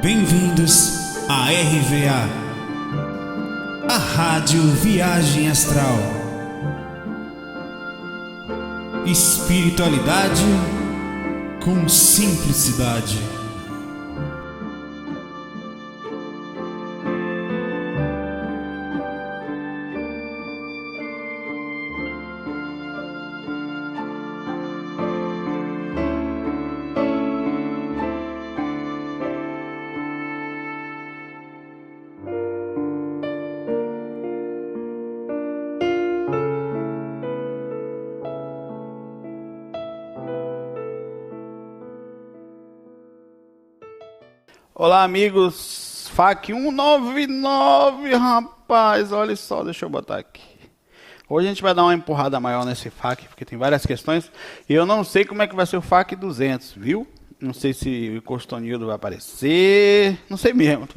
Bem-vindos à RVA, a Rádio Viagem Astral. Espiritualidade com simplicidade. Olá, amigos, FAQ 199, rapaz, olha só, deixa eu botar aqui. Hoje a gente vai dar uma empurrada maior nesse FAQ, porque tem várias questões, e eu não sei como é que vai ser o FAQ 200, viu? Não sei se o Costonildo vai aparecer, não sei mesmo,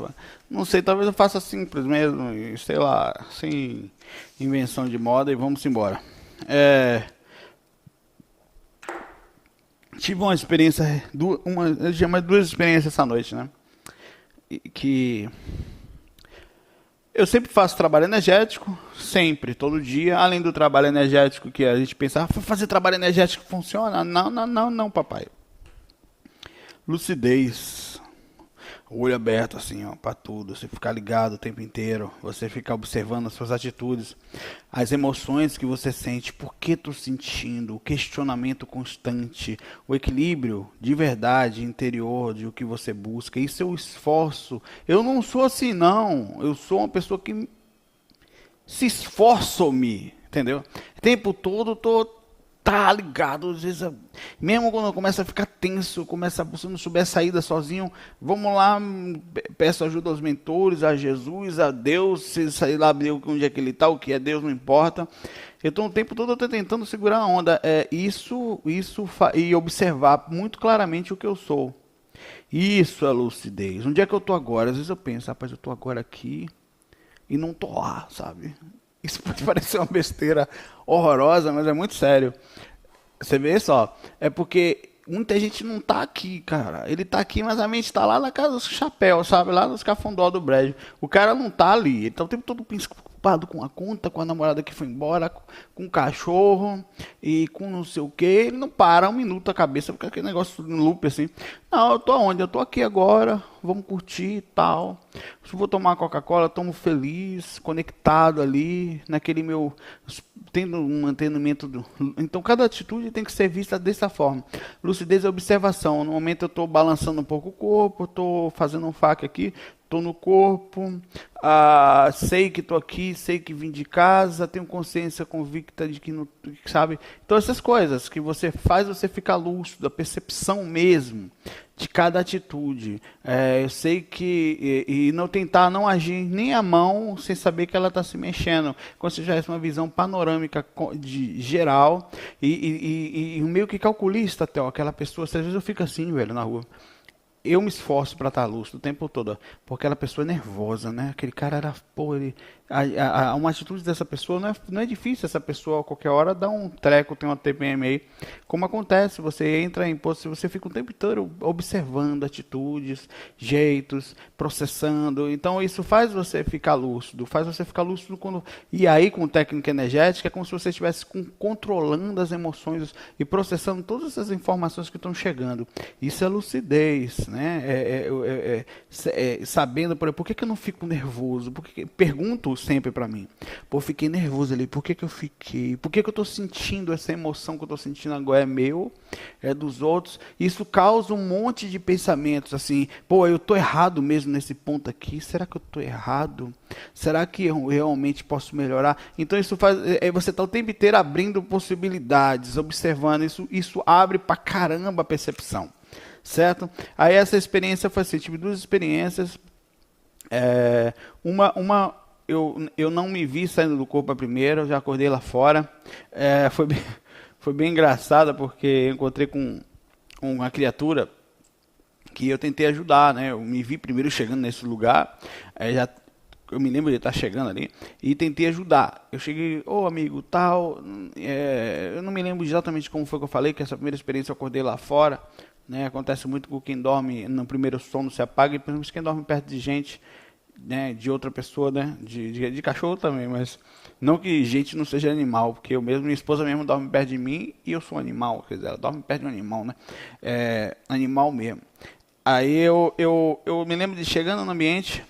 não sei, talvez eu faça simples mesmo, sei lá, sem invenção de moda, e vamos embora. Tive uma experiência, eu tinha mais duas experiências essa noite, né? Que eu sempre faço trabalho energético, sempre, todo dia, além do trabalho energético que a gente pensa, fazer trabalho energético funciona? Não, papai. Lucidez, olho aberto assim, ó, para tudo, você ficar ligado o tempo inteiro, você ficar observando as suas atitudes, as emoções que você sente, por que estou sentindo, o questionamento constante, o equilíbrio de verdade interior de o que você busca, isso é o esforço. Eu não sou assim não, eu sou uma pessoa que se esforço-me, entendeu? O tempo todo tá ligado, às vezes, mesmo quando eu começo a ficar tenso, se não souber a saída sozinho, vamos lá, peço ajuda aos mentores, a Jesus, a Deus, se sair lá, onde é que ele está, o que é Deus, não importa. Então, o tempo todo eu estou tentando segurar a onda, e observar muito claramente o que eu sou. Isso é lucidez. Onde é que eu estou agora? Às vezes eu penso, rapaz, eu estou agora aqui e não estou lá, sabe? Isso pode parecer uma besteira horrorosa, mas é muito sério. Você vê só, é porque muita gente não tá aqui, cara. Ele tá aqui, mas a mente tá lá na casa dos chapéus, sabe? Lá nos cafundó do brejo. O cara não tá ali. Ele tá o tempo todo preocupado com a conta, com a namorada que foi embora, com o cachorro e com não sei o que. Ele não para um minuto a cabeça, porque aquele negócio no loop assim. Não, eu tô onde? Eu tô aqui agora, vamos curtir e tal. Se eu vou tomar Coca-Cola, tomo feliz, conectado ali, naquele meu, tendo um mantenimento. Então, cada atitude tem que ser vista dessa forma. Lucidez é observação. No momento eu estou balançando um pouco o corpo, estou fazendo um FAQ aqui, estou no corpo, sei que estou aqui, sei que vim de casa, tenho consciência convicta de que não, sabe? Então essas coisas que você faz, você fica lúcido, a percepção mesmo de cada atitude. Eu sei que e não tentar não agir nem a mão sem saber que ela está se mexendo. Quando você já tem uma visão panorâmica de geral e meio que calculista até, ó, aquela pessoa, às vezes eu fico assim, velho, na rua. Eu me esforço para estar lúcido o tempo todo, porque aquela pessoa é nervosa, né? Aquele cara era, pô, uma atitude dessa pessoa não é difícil. Essa pessoa a qualquer hora dá um treco, tem uma TPM aí, como acontece, você entra em posto, você fica o tempo inteiro observando atitudes, jeitos, processando. Então isso faz você ficar lúcido, quando, e aí com técnica energética é como se você estivesse controlando as emoções e processando todas essas informações que estão chegando. Isso é lucidez, né? Sabendo, por que eu não fico nervoso? Pergunto sempre para mim, pô, fiquei nervoso ali, por que eu fiquei? Por que eu estou sentindo essa emoção que eu estou sentindo agora? É meu? É dos outros? Isso causa um monte de pensamentos assim, pô, eu estou errado mesmo nesse ponto aqui? Será que eu estou errado? Será que eu realmente posso melhorar? Então isso faz, você está o tempo inteiro abrindo possibilidades, observando, isso abre pra caramba a percepção. Certo? Aí essa experiência foi assim, tive duas experiências. Eu não me vi saindo do corpo a primeira, eu já acordei lá fora. Foi bem engraçada, porque eu encontrei com uma criatura que eu tentei ajudar, né? Eu me vi primeiro chegando nesse lugar, eu me lembro de estar chegando ali, e tentei ajudar. Eu cheguei, amigo, tal, eu não me lembro exatamente como foi que eu falei, que essa primeira experiência eu acordei lá fora, né? Acontece muito com quem dorme no primeiro sono, se apaga, e principalmente quem dorme perto de gente, né? De outra pessoa, né? De cachorro também, mas não que gente não seja animal, porque eu mesmo, minha esposa mesmo dorme perto de mim e eu sou animal, quer dizer, ela dorme perto de um animal, né? Animal mesmo. Aí eu me lembro de chegando no ambiente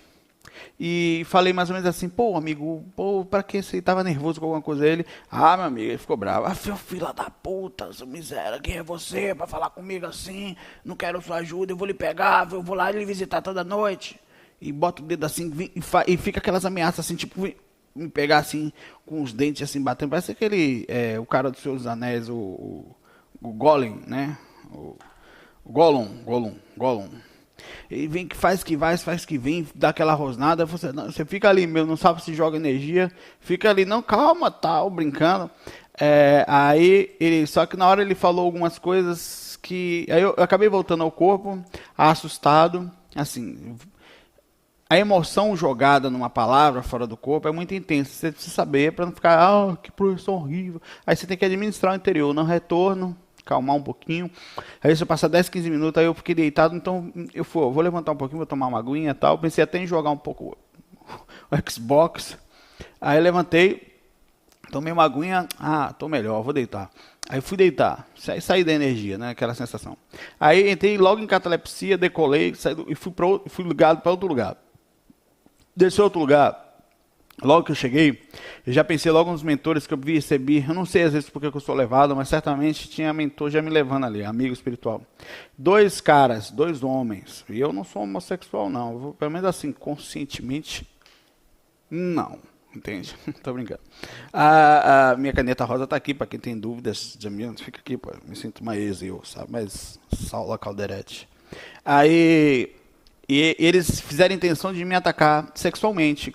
e falei mais ou menos assim, pô, amigo, pô, pra que você tava nervoso com alguma coisa? Ele, meu amigo, ele ficou bravo. Seu filho da puta, seu miséria, quem é você pra falar comigo assim? Não quero sua ajuda, eu vou lhe pegar, eu vou lá lhe visitar toda noite. E bota o dedo assim, e fica aquelas ameaças assim, tipo, me pegar assim, com os dentes assim, batendo. Parece aquele, o cara dos Seus Anéis, o Golem, né? O Gollum. Ele vem que faz que vai, faz que vem, dá aquela rosnada, você fica ali, meu, não sabe se joga energia, fica ali, não, calma, tal, brincando. Aí, só que na hora ele falou algumas coisas que, aí eu acabei voltando ao corpo, assustado, assim, a emoção jogada numa palavra fora do corpo é muito intensa, você precisa saber para não ficar, que professor horrível. Aí você tem que administrar o interior, não retorno, calmar um pouquinho. Aí se eu passar 10, 15 minutos, aí eu fiquei deitado, então eu vou levantar um pouquinho, vou tomar uma aguinha e tal. Pensei até em jogar um pouco o Xbox. Aí eu levantei, tomei uma aguinha, tô melhor, vou deitar. Aí fui deitar, saí da energia, né, aquela sensação. Aí entrei logo em catalepsia, decolei, e fui ligado para outro lugar. Desse outro lugar, logo que eu cheguei, eu já pensei logo nos mentores que eu recebi. Eu não sei às vezes porque eu sou levado, mas certamente tinha mentor já me levando ali, amigo espiritual. 2 caras, 2 homens. E eu não sou homossexual, não. Eu vou, pelo menos assim, conscientemente, não. Entende? Tô brincando. A minha caneta rosa tá aqui, para quem tem dúvidas de mim. Fica aqui, pô. Me sinto mais eu, sabe? Mais Saula Calderete. Aí... E eles fizeram a intenção de me atacar sexualmente.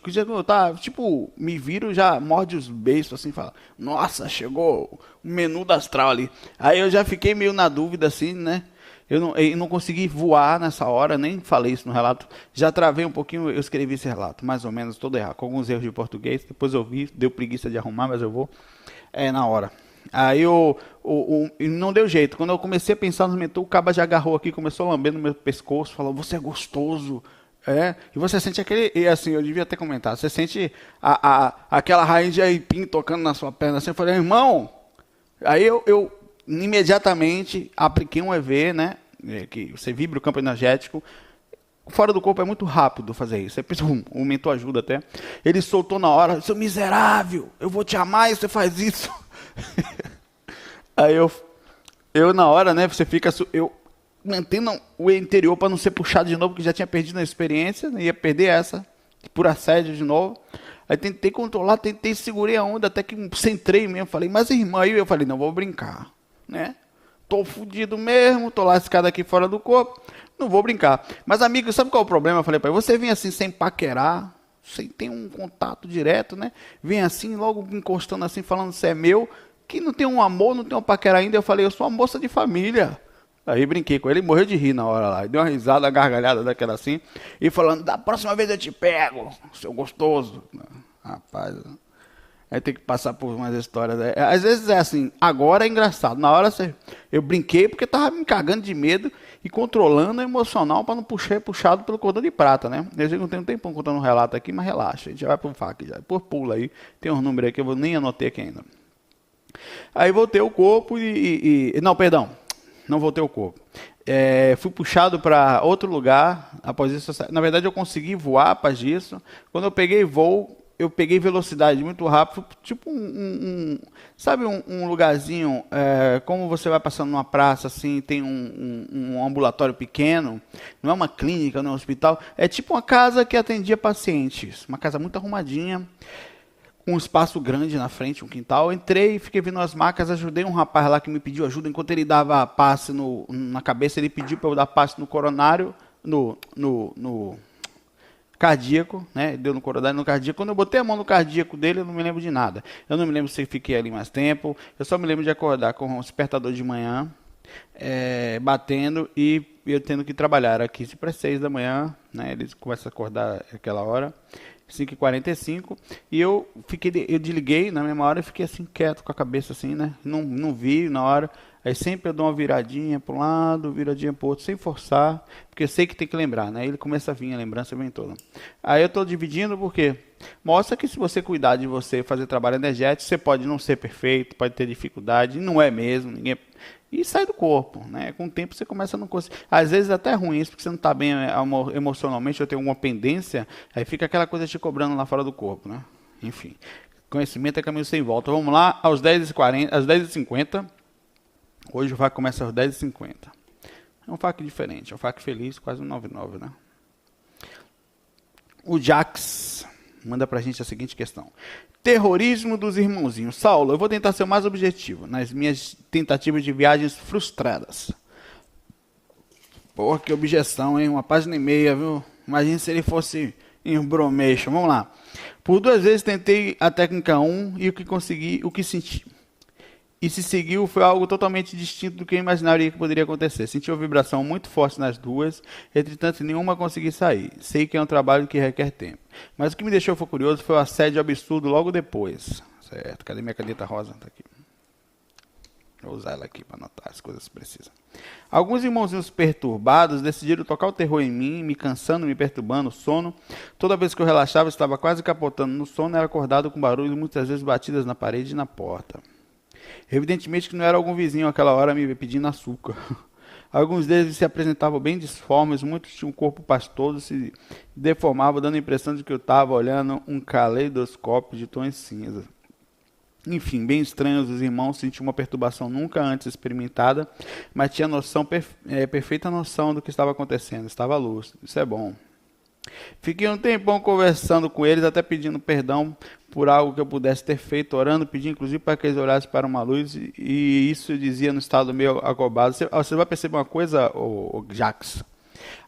Tipo, me viram, já morde os beiços assim, fala, nossa, chegou o menu da astral ali. Aí eu já fiquei meio na dúvida assim, né? Eu não consegui voar nessa hora, nem falei isso no relato. Já travei um pouquinho, eu escrevi esse relato, mais ou menos, todo errado, com alguns erros de português. Depois eu vi, deu preguiça de arrumar, mas eu vou. Na hora. Aí não deu jeito. Quando eu comecei a pensar nos mentores, o caba já agarrou aqui, começou a lamber no meu pescoço, falou, você é gostoso. E você sente aquele, e assim, eu devia ter comentado, você sente aquela raiz de aipim tocando na sua perna, assim, eu falei, irmão, aí eu imediatamente apliquei um EV, né, que você vibra o campo energético, fora do corpo é muito rápido fazer isso, o mentor ajuda até, ele soltou na hora, seu miserável, eu vou te amar e você faz isso. Aí eu na hora, né, você fica, eu mantendo o interior para não ser puxado de novo, porque já tinha perdido a experiência, ia perder essa, por assédio de novo. Aí tentei controlar, segurei a onda, até que centrei mesmo, falei, mas irmã, aí eu falei, não, vou brincar, né, tô fudido mesmo, tô lascado aqui fora do corpo, não vou brincar. Mas amigo, sabe qual é o problema? Eu falei para ele, você vem assim sem paquerar, sem ter um contato direto, né, vem assim, logo encostando assim, falando você é meu, que não tem um amor, não tem um paquera ainda. Eu falei, eu sou uma moça de família. Aí brinquei com ele, morreu de rir na hora lá. Deu uma risada, uma gargalhada daquela assim. E falando, da próxima vez eu te pego, seu gostoso. Rapaz, aí tem que passar por umas histórias. Às vezes é assim, agora é engraçado. Na hora eu brinquei porque tava me cagando de medo e controlando o emocional para não puxar puxado pelo cordão de prata, né? Eu sei que não tem um tempão contando um relato aqui, mas relaxa. A gente já vai pro FAQ já. Por pula aí. Tem uns números aí que eu nem anotei aqui ainda. Aí voltei o corpo não, perdão, não voltei o corpo. Fui puxado para outro lugar, após isso, na verdade eu consegui voar após isso. Quando eu peguei voo, eu peguei velocidade muito rápido, tipo sabe um lugarzinho, como você vai passando numa praça, assim, tem um ambulatório pequeno, não é uma clínica, não é um hospital, é tipo uma casa que atendia pacientes, uma casa muito arrumadinha, um espaço grande na frente, um quintal. Entrei, fiquei vendo as macas, ajudei um rapaz lá que me pediu ajuda. Enquanto ele dava passe na cabeça, ele pediu para eu dar passe no coronário, no cardíaco, né? Deu no coronário, no cardíaco. Quando eu botei a mão no cardíaco dele, eu não me lembro de nada. Eu não me lembro se fiquei ali mais tempo. Eu só me lembro de acordar com um despertador de manhã, batendo e eu tendo que trabalhar. Era 15 para 6 da manhã, né? Eles começam a acordar aquela hora. 5h45, e eu desliguei na mesma hora e fiquei assim quieto com a cabeça assim, né? Não vi na hora. Aí sempre eu dou uma viradinha para um lado, viradinha para o outro, sem forçar, porque eu sei que tem que lembrar, né? Ele começa a vir, a lembrança vem toda. Aí eu estou dividindo porque mostra que se você cuidar de você, fazer trabalho energético, você pode não ser perfeito, pode ter dificuldade, não é mesmo, ninguém... E sai do corpo, né? Com o tempo você começa a não conseguir. Às vezes até é ruim isso, porque você não está bem emocionalmente, ou tem alguma pendência, aí fica aquela coisa te cobrando lá fora do corpo, né? Enfim, conhecimento é caminho sem volta. Vamos lá, às 10h40, às 10h50. Hoje o FAQ começa às 10h50. É um FAQ diferente, é um FAQ feliz, quase um 99, né? O Jax manda pra gente a seguinte questão. Terrorismo dos irmãozinhos. Saulo, eu vou tentar ser o mais objetivo nas minhas tentativas de viagens frustradas. Porra, que objeção, hein? 1,5 página, viu? Imagina se ele fosse em bromation. Vamos lá. Por 2 vezes tentei a técnica 1 e o que consegui, o que senti. E se seguiu foi algo totalmente distinto do que eu imaginaria que poderia acontecer. Senti uma vibração muito forte nas duas, entretanto nenhuma consegui sair. Sei que é um trabalho que requer tempo. Mas o que me deixou curioso foi o assédio absurdo logo depois. Certo, cadê minha caneta rosa? Tá aqui. Vou usar ela aqui para anotar as coisas precisas. Alguns irmãozinhos perturbados decidiram tocar o terror em mim, me cansando, me perturbando, o sono. Toda vez que eu relaxava, estava quase capotando no sono, era acordado com barulhos, muitas vezes batidas na parede e na porta. Evidentemente que não era algum vizinho àquela hora me pedindo açúcar. Alguns deles se apresentavam bem disformes, muitos tinham um corpo pastoso, se deformavam, dando a impressão de que eu estava olhando um caleidoscópio de tons cinza. Enfim, bem estranhos, os irmãos sentiam uma perturbação nunca antes experimentada, mas tinha perfeita noção do que estava acontecendo, estava lúcido, isso é bom. Fiquei um tempão conversando com eles, até pedindo perdão por algo que eu pudesse ter feito, orando, pedindo inclusive para que eles olhassem para uma luz, e isso eu dizia no estado meio acobado. Você vai perceber uma coisa, Jax,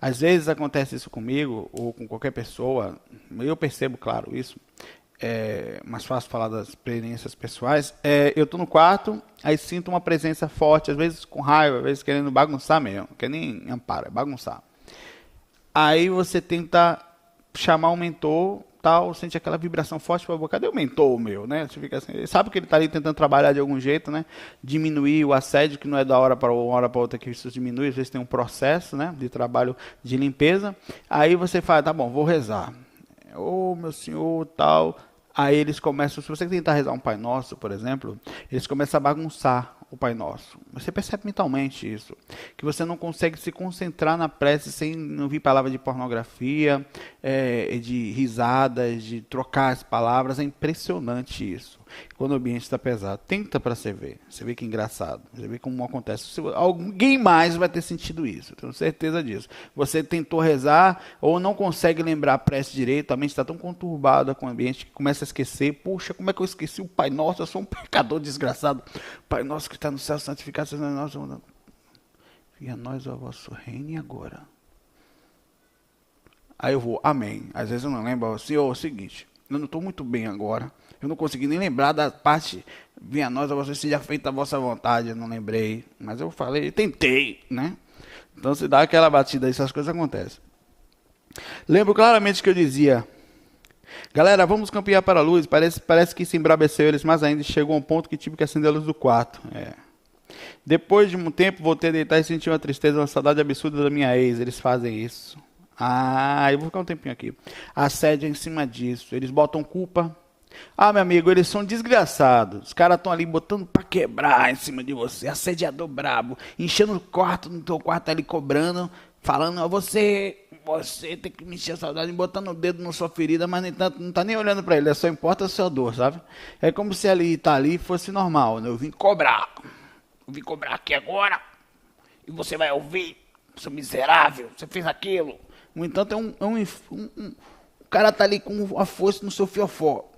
às vezes acontece isso comigo, ou com qualquer pessoa, eu percebo, claro, isso, é mais fácil falar das experiências pessoais, eu estou no quarto, aí sinto uma presença forte, às vezes com raiva, às vezes querendo bagunçar mesmo, não quer nem amparo, é bagunçar. Aí você tenta chamar um mentor, tal, sente aquela vibração forte, fala, cadê o mentor meu, né? Você fica assim, sabe que ele está ali tentando trabalhar de algum jeito, né? Diminuir o assédio, que não é da hora para uma hora para outra que isso diminui, às vezes tem um processo, né, de trabalho de limpeza. Aí você fala, tá bom, vou rezar. Ô, meu senhor, tal. Aí eles começam, se você tentar rezar um Pai Nosso, por exemplo, eles começam a bagunçar o Pai Nosso. Você percebe mentalmente isso, que você não consegue se concentrar na prece sem ouvir palavras de pornografia, de risadas, de trocar as palavras. É impressionante isso. Quando o ambiente está pesado, tenta para você ver. Você vê que é engraçado, você vê como acontece. Alguém mais vai ter sentido isso, tenho certeza disso. Você tentou rezar ou não consegue lembrar a prece direito, a mente está tão conturbada com o ambiente que começa a esquecer. Puxa, como é que eu esqueci o Pai Nosso? Eu sou um pecador desgraçado. Pai Nosso que está no céu, santificado seja nós. Venha a nós o vosso reino e agora. Aí eu vou, amém. Às vezes eu não lembro, Senhor, é o seguinte, eu não estou muito bem agora. Eu não consegui nem lembrar da parte, venha a nós, a você seja feita a vossa vontade, eu não lembrei. Mas eu falei, tentei, né? Então se dá aquela batida aí, essas coisas acontecem. Lembro claramente que eu dizia, galera, vamos campear para a luz. Parece que isso embrabeceu eles mais ainda e chegou a um ponto que tive que acender a luz do quarto. Depois de um tempo, voltei a deitar e senti uma tristeza, uma saudade absurda da minha ex. Eles fazem isso. Eu vou ficar um tempinho aqui. Assédio em cima disso. Eles botam culpa. Meu amigo, eles são desgraçados. Os caras estão ali botando pra quebrar em cima de você. Assediador brabo. Enchendo o quarto, no teu quarto ali cobrando. Falando, você tem que me encher a saudade, botando o dedo na sua ferida, mas nem tanto, não tá nem olhando pra ele. Só importa a sua dor, sabe? É como se ele tá ali fosse normal, né? Eu vim cobrar aqui agora. E você vai ouvir, seu miserável, você fez aquilo. No entanto, o cara tá ali com a força no seu fiofó,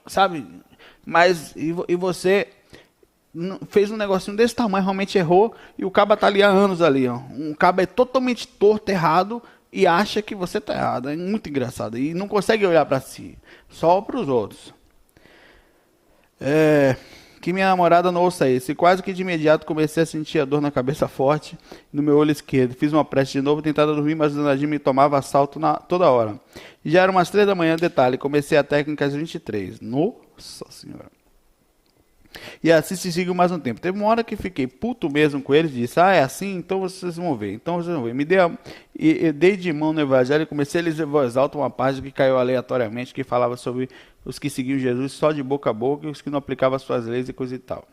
sabe? Mas, e você fez um negocinho desse tamanho, realmente errou, e o caba tá ali há anos ali, ó. Um caba é totalmente torto, errado, e acha que você tá errado. É muito engraçado. E não consegue olhar para si, só para os outros. Que minha namorada não ouça isso. E quase que de imediato comecei a sentir a dor na cabeça forte, no meu olho esquerdo. Fiz uma prece de novo, tentava dormir, mas o Nadim me tomava assalto toda hora. E já era umas 3 da manhã, detalhe, comecei a técnica às 23. Nossa Senhora. E assim se seguiu mais um tempo. Teve uma hora que fiquei puto mesmo com eles, disse, é assim, então vocês vão ver, Me dei dei de mão no evangelho e comecei a ler em voz alta uma página que caiu aleatoriamente, que falava sobre os que seguiam Jesus só de boca a boca e os que não aplicavam as suas leis e coisa e tal.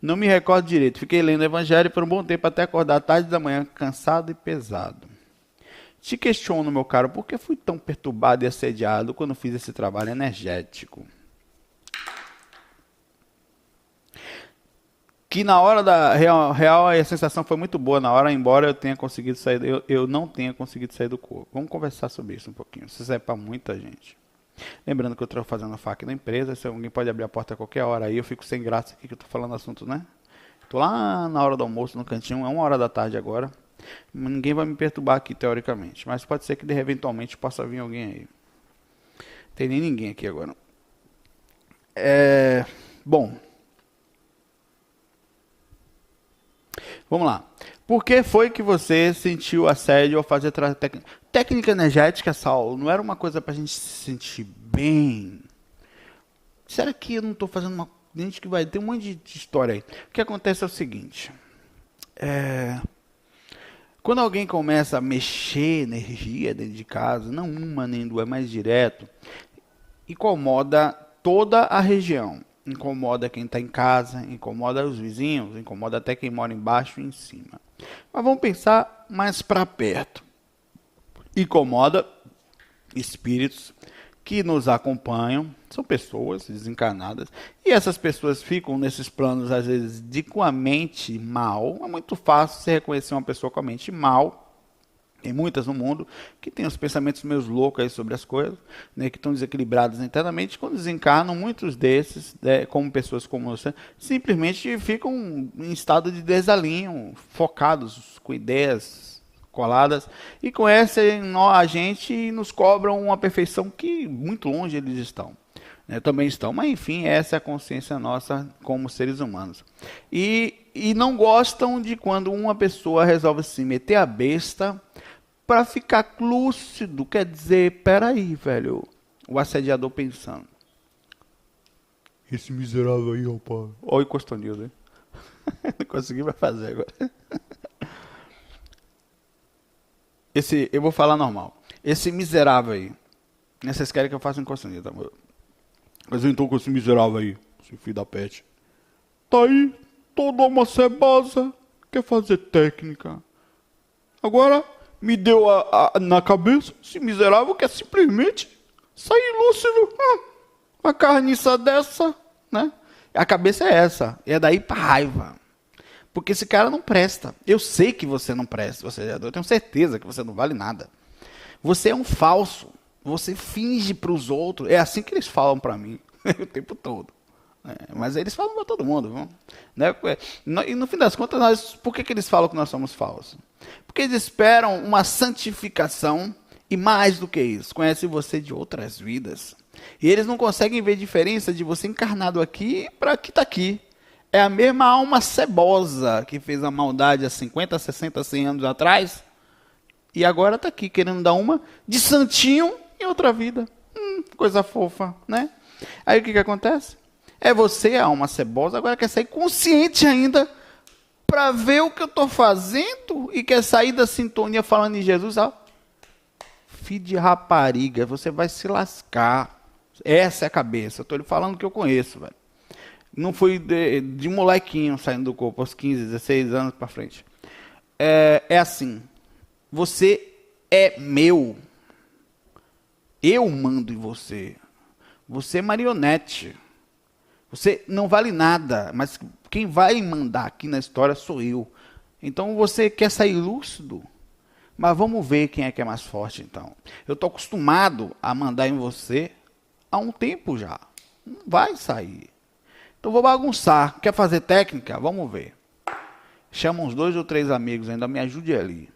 Não me recordo direito, fiquei lendo o evangelho por um bom tempo até acordar à tarde da manhã, cansado e pesado. Te questiono, meu caro, por que fui tão perturbado e assediado quando fiz esse trabalho energético? Que na hora da real a sensação foi muito boa na hora, embora eu tenha conseguido sair, eu não tenha conseguido sair do corpo. Vamos conversar sobre isso um pouquinho. Isso serve para muita gente. Lembrando que eu estou fazendo a faca da empresa, se alguém pode abrir a porta a qualquer hora, aí eu fico sem graça aqui que eu estou falando assunto, né? Estou lá na hora do almoço no cantinho, é 1h da tarde agora. Ninguém vai me perturbar aqui teoricamente, mas pode ser que de eventualmente possa vir alguém aí. Não tem nem ninguém aqui agora. Bom. Vamos lá. Por que foi que você sentiu assédio ao fazer técnica? Técnica energética, Saulo, não era uma coisa para a gente se sentir bem? Será que eu não estou fazendo uma... Gente que vai ter um monte de história aí. O que acontece é o seguinte. Quando alguém começa a mexer energia dentro de casa, não uma nem duas, mais direto, incomoda toda a região. Incomoda quem está em casa, incomoda os vizinhos, incomoda até quem mora embaixo e em cima. Mas vamos pensar mais para perto. Incomoda espíritos que nos acompanham, são pessoas desencarnadas, e essas pessoas ficam nesses planos, às vezes, com a mente mal. É muito fácil você reconhecer uma pessoa com a mente mal. Tem muitas no mundo que têm os pensamentos meio loucos aí sobre as coisas, né, que estão desequilibrados internamente. Quando desencarnam, muitos desses, como pessoas como você, simplesmente ficam em estado de desalinho, focados, com ideias coladas, e conhecem a gente e nos cobram uma perfeição que muito longe eles estão. Também estão, mas enfim, essa é a consciência nossa como seres humanos. E não gostam de quando uma pessoa resolve se meter a besta para ficar lúcido, quer dizer, peraí, velho, o assediador pensando. Esse miserável aí, rapaz. Olha o Costonildo, hein? Não consegui mais fazer agora. Eu vou falar normal. Esse miserável aí. Vocês querem que eu faça um Costonildo, amor? Mas então com esse miserável aí, esse filho da pet. Tá aí, toda uma cebosa, quer fazer técnica. Agora, me deu na cabeça, esse miserável quer simplesmente sair lúcido. Uma carniça dessa, né? A cabeça é essa, é daí pra raiva. Porque esse cara não presta. Eu sei que você não presta, eu tenho certeza que você não vale nada. Você é um falso. Você finge para os outros. É assim que eles falam para mim o tempo todo. Mas eles falam para todo mundo. Né? E no fim das contas, por que eles falam que nós somos falsos? Porque eles esperam uma santificação e mais do que isso, conhecem você de outras vidas. E eles não conseguem ver diferença de você encarnado aqui para que está aqui. É a mesma alma cebosa que fez a maldade há 50, 60, 100 anos atrás e agora está aqui querendo dar uma de santinho em outra vida. Coisa fofa, né? Aí o que acontece? É você, a alma cebosa, agora quer sair consciente ainda para ver o que eu estou fazendo e quer sair da sintonia falando em Jesus. Filho de rapariga, você vai se lascar. Essa é a cabeça. Eu estou lhe falando que eu conheço, velho. Não fui de molequinho saindo do corpo aos 15, 16 anos para frente. É assim. Você é meu. Eu mando em você. Você é marionete. Você não vale nada, mas quem vai mandar aqui na história sou eu. Então você quer sair lúcido? Mas vamos ver quem é que é mais forte então. Eu estou acostumado a mandar em você há um tempo já. Não vai sair. Então vou bagunçar. Quer fazer técnica? Vamos ver. Chama uns 2 ou 3 amigos ainda, me ajude ali.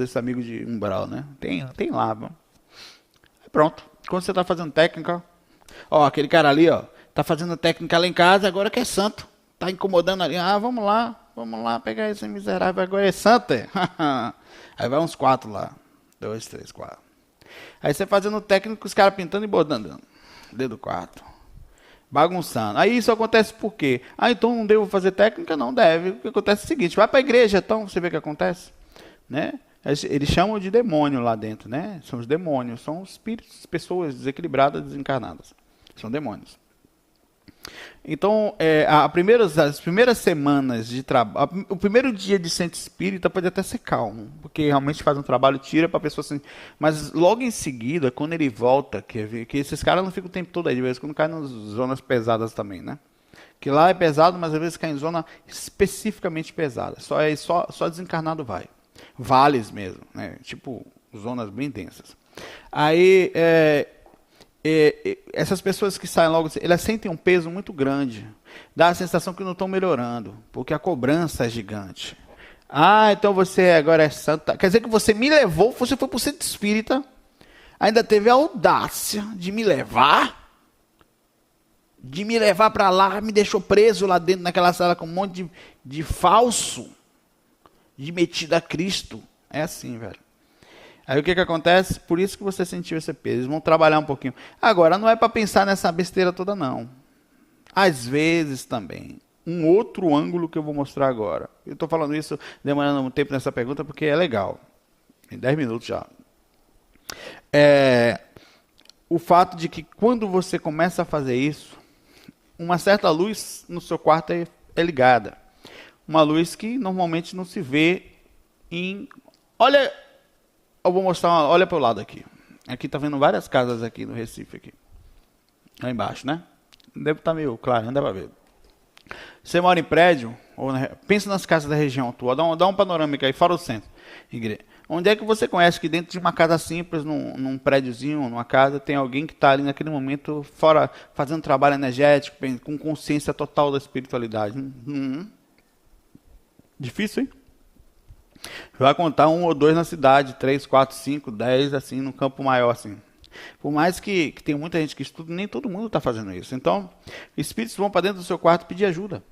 Esse amigo de umbral, né? Tem lá, mano. Pronto. Quando você está fazendo técnica, aquele cara ali, tá fazendo técnica lá em casa, agora que é santo. Tá incomodando ali. Vamos lá pegar esse miserável, agora é santo. Aí vai uns 4 lá. 2, 3, 4. Aí você fazendo técnica, os caras pintando e bordando dentro do quarto. bagunçando. Aí isso acontece por quê? Então não devo fazer técnica? Não deve. O que acontece é o seguinte, vai para a igreja, então, você vê o que acontece, né? Eles chamam de demônio lá dentro, né? São os demônios, são os espíritos, pessoas desequilibradas, desencarnadas. São demônios. Então, as primeiras semanas de trabalho, o primeiro dia de centro espírita pode até ser calmo, porque realmente faz um trabalho, tira para a pessoa assim. Mas logo em seguida, quando ele volta, que esses caras não ficam o tempo todo aí, de vez em quando caem nas zonas pesadas também, né? Que lá é pesado, mas às vezes cai em zona especificamente pesada. Só desencarnado vai. Vales mesmo, né? Tipo, zonas bem densas. Aí, essas pessoas que saem logo, elas sentem um peso muito grande. Dá a sensação que não estão melhorando, porque a cobrança é gigante. Então você agora é santa. Quer dizer que você me levou, você foi para o centro espírita, ainda teve a audácia de me levar para lá, me deixou preso lá dentro naquela sala com um monte de falso, de metido a Cristo. É assim, velho. Aí o que acontece? Por isso que você sentiu esse peso. Eles vão trabalhar um pouquinho. Agora, não é para pensar nessa besteira toda, não. Às vezes também. Um outro ângulo que eu vou mostrar agora. Eu estou falando isso, demorando um tempo nessa pergunta, porque é legal. Em 10 minutos já. O fato de que quando você começa a fazer isso, uma certa luz no seu quarto é ligada. Uma luz que normalmente não se vê em... Olha, eu vou mostrar, olha para o lado aqui. Aqui tá vendo várias casas aqui no Recife. Aqui. Lá embaixo, né? Deve estar meio claro, não dá para ver. Você mora em prédio, pensa nas casas da região tua, dá um panorâmico aí, fora o centro. Igreja. Onde é que você conhece que dentro de uma casa simples, num prédiozinho, numa casa, tem alguém que está ali naquele momento, fora, fazendo trabalho energético, com consciência total da espiritualidade? Difícil, hein? Vai contar 1 ou 2 na cidade, 3, 4, 5, 10, assim, no campo maior, assim. Por mais que tem muita gente que estuda, nem todo mundo está fazendo isso. Então, espíritos vão para dentro do seu quarto pedir ajuda.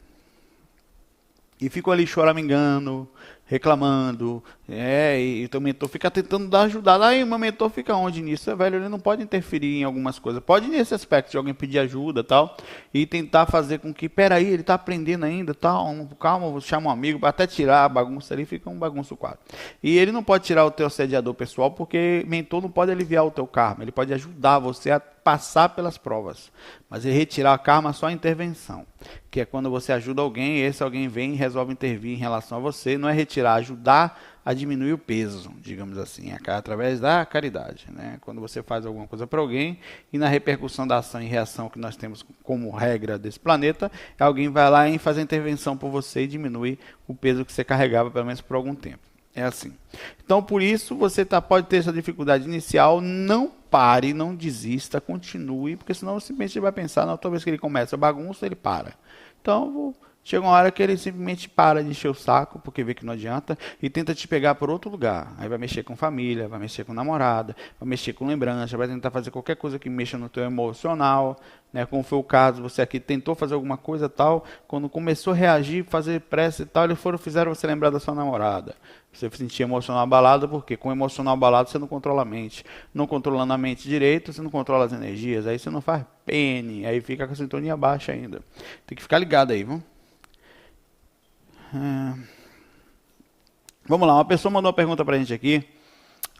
E ficam ali choramingando, reclamando, e o teu mentor fica tentando dar ajudar. Aí o meu mentor fica onde nisso? Velho, ele não pode interferir em algumas coisas. Pode nesse aspecto de alguém pedir ajuda tal, e tentar fazer com que, peraí, ele está aprendendo ainda, tal, calma, chama um amigo, até tirar a bagunça ali, fica um bagunço quadro. E ele não pode tirar o teu assediador pessoal, porque mentor não pode aliviar o teu karma, ele pode ajudar você a passar pelas provas, mas ele retirar a karma só a intervenção, que é quando você ajuda alguém, esse alguém vem e resolve intervir em relação a você, não é retirar, ajudar a diminuir o peso, digamos assim, através da caridade, né? Quando você faz alguma coisa para alguém e na repercussão da ação e reação que nós temos como regra desse planeta, alguém vai lá e faz a intervenção por você e diminui o peso que você carregava, pelo menos por algum tempo. É assim. Então, por isso, você pode ter essa dificuldade inicial, não pare, não desista, continue, porque senão simplesmente ele vai pensar, não, toda vez que ele começa a bagunça, ele para. Então, chega uma hora que ele simplesmente para de encher o saco, porque vê que não adianta, e tenta te pegar por outro lugar. Aí vai mexer com família, vai mexer com namorada, vai mexer com lembrança, vai tentar fazer qualquer coisa que mexa no teu emocional, né? Como foi o caso, você aqui tentou fazer alguma coisa tal, quando começou a reagir, fazer prece e tal, fizeram você lembrar da sua namorada. Você se sentia emocional abalado, porque com emocional abalado você não controla a mente. Não controlando a mente direito, você não controla as energias, aí você não faz pene, aí fica com a sintonia baixa ainda. Tem que ficar ligado aí, vamos? Vamos lá, uma pessoa mandou uma pergunta pra gente aqui.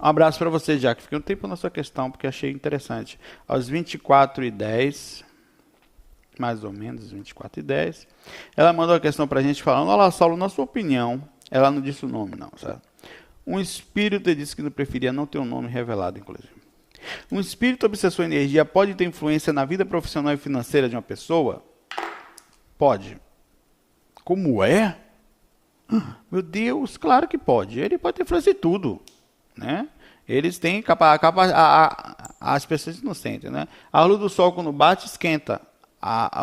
Um abraço para você, Jack. Fiquei um tempo na sua questão, porque achei interessante. Aos 24h10, mais ou menos, 24h10, ela mandou a questão pra gente falando: olá, Saulo, na sua opinião, ela não disse o nome, não, certo? Um espírito, ele disse que não preferia não ter um nome revelado, inclusive. Um espírito obsessor energia pode ter influência na vida profissional e financeira de uma pessoa? Pode. Como é? Meu Deus, claro que pode. Ele pode ter influência em tudo, né? Eles têm as pessoas não sentem, né? A luz do sol quando bate esquenta.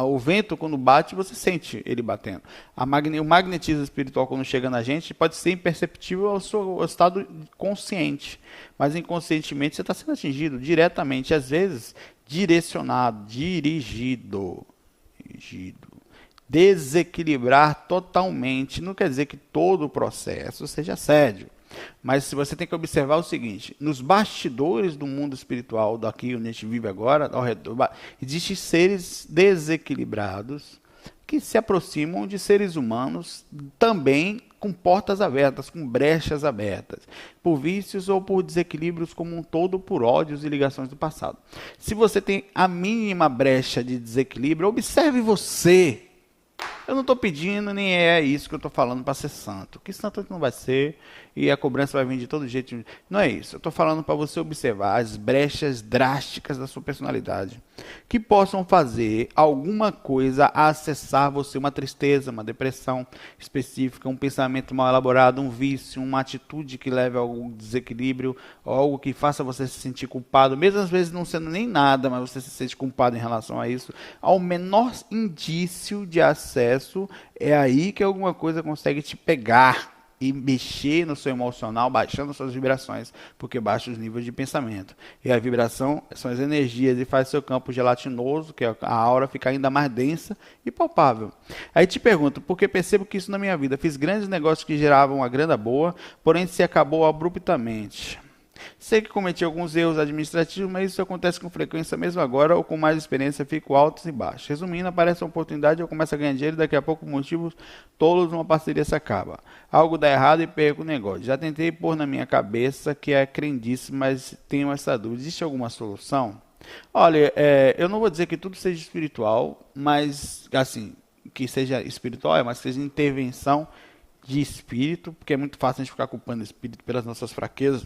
O vento quando bate você sente ele batendo. O magnetismo espiritual quando chega na gente pode ser imperceptível ao estado consciente, mas inconscientemente você está sendo atingido diretamente, às vezes direcionado, dirigido. Desequilibrar totalmente não quer dizer que todo o processo seja assédio. Mas se você tem que observar o seguinte, nos bastidores do mundo espiritual, daqui onde a gente vive agora, ao redor, existem seres desequilibrados que se aproximam de seres humanos também com portas abertas, com brechas abertas, por vícios ou por desequilíbrios como um todo, por ódios e ligações do passado. Se você tem a mínima brecha de desequilíbrio, observe você. Eu não estou pedindo, nem é isso que eu estou falando para ser santo. Que santo não vai ser e a cobrança vai vir de todo jeito. Não é isso. Eu estou falando para você observar as brechas drásticas da sua personalidade que possam fazer alguma coisa a acessar você, uma tristeza, uma depressão específica, um pensamento mal elaborado, um vício, uma atitude que leve a algum desequilíbrio, algo que faça você se sentir culpado, mesmo às vezes não sendo nem nada, mas você se sente culpado em relação a isso. Ao menor indício de acesso, é aí que alguma coisa consegue te pegar e mexer no seu emocional, baixando suas vibrações, porque baixa os níveis de pensamento. E a vibração são as energias e faz seu campo gelatinoso, que é a aura, ficar ainda mais densa e palpável. Aí te pergunto, porque percebo que isso na minha vida, fiz grandes negócios que geravam uma grana boa, porém se acabou abruptamente. Sei que cometi alguns erros administrativos, mas isso acontece com frequência mesmo agora, ou com mais experiência fico altos e baixos. Resumindo, aparece uma oportunidade, eu começo a ganhar dinheiro e daqui a pouco, por motivos tolos, uma parceria se acaba. Algo dá errado e perco o negócio. Já tentei pôr na minha cabeça que é crendice, mas tenho essa dúvida. Existe alguma solução? Olha, eu não vou dizer que tudo seja espiritual, mas, assim, que seja espiritual, mas que seja intervenção de espírito, porque é muito fácil a gente ficar culpando o espírito pelas nossas fraquezas,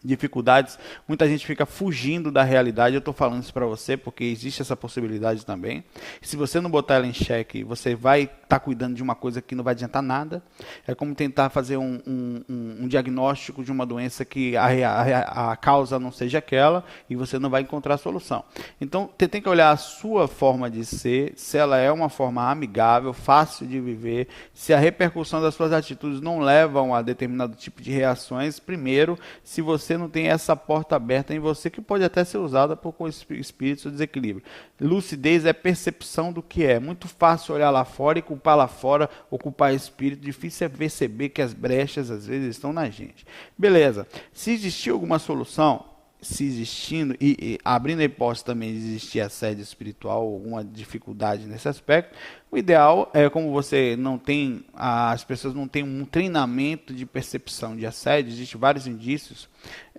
dificuldades, muita gente fica fugindo da realidade. Eu estou falando isso para você porque existe essa possibilidade também. Se você não botar ela em xeque, você vai estar cuidando de uma coisa que não vai adiantar nada. É como tentar fazer um diagnóstico de uma doença que a causa não seja aquela e você não vai encontrar a solução. Então, você tem que olhar a sua forma de ser, se ela é uma forma amigável, fácil de viver, se a repercussão das suas atitudes não levam a determinado tipo de reações. Primeiro, se você não tem essa porta aberta em você, que pode até ser usada por espíritos ou desequilíbrio. Lucidez é percepção do que é. Muito fácil olhar lá fora e culpar lá fora, ou culpar espírito. Difícil é perceber que as brechas, às vezes, estão na gente. Beleza. Se existir alguma solução, se existindo, e abrindo a hipótese também de existir assédio espiritual, alguma dificuldade nesse aspecto, o ideal é, como você não tem, as pessoas não têm um treinamento de percepção de assédio, existem vários indícios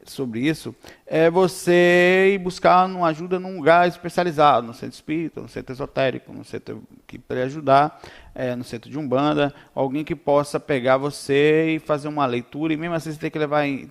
sobre isso, é você ir buscar uma ajuda num lugar especializado, no centro espírita, no centro esotérico, no centro que para ajudar, no centro de Umbanda, alguém que possa pegar você e fazer uma leitura, e mesmo assim você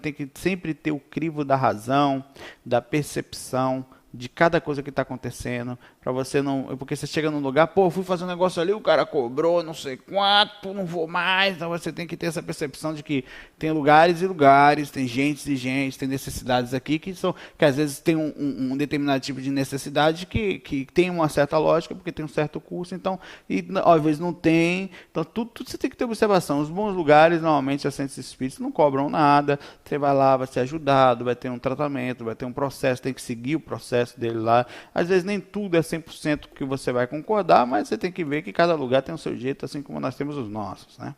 tem que sempre ter o crivo da razão, da percepção de cada coisa que está acontecendo, para você não, porque você chega num lugar, pô, fui fazer um negócio ali, o cara cobrou não sei quanto, não vou mais. Então você tem que ter essa percepção de que tem lugares e lugares, tem gente e gente, tem necessidades aqui que às vezes tem um determinado tipo de necessidade que tem uma certa lógica, porque tem um certo curso, então, e às vezes não tem. Então tudo você tem que ter observação. Os bons lugares, normalmente, as centros espíritas não cobram nada, você vai lá, vai ser ajudado, vai ter um tratamento, vai ter um processo, tem que seguir o processo dele lá. Às vezes nem tudo é 100% que você vai concordar, mas você tem que ver que cada lugar tem o seu jeito, assim como nós temos os nossos, né?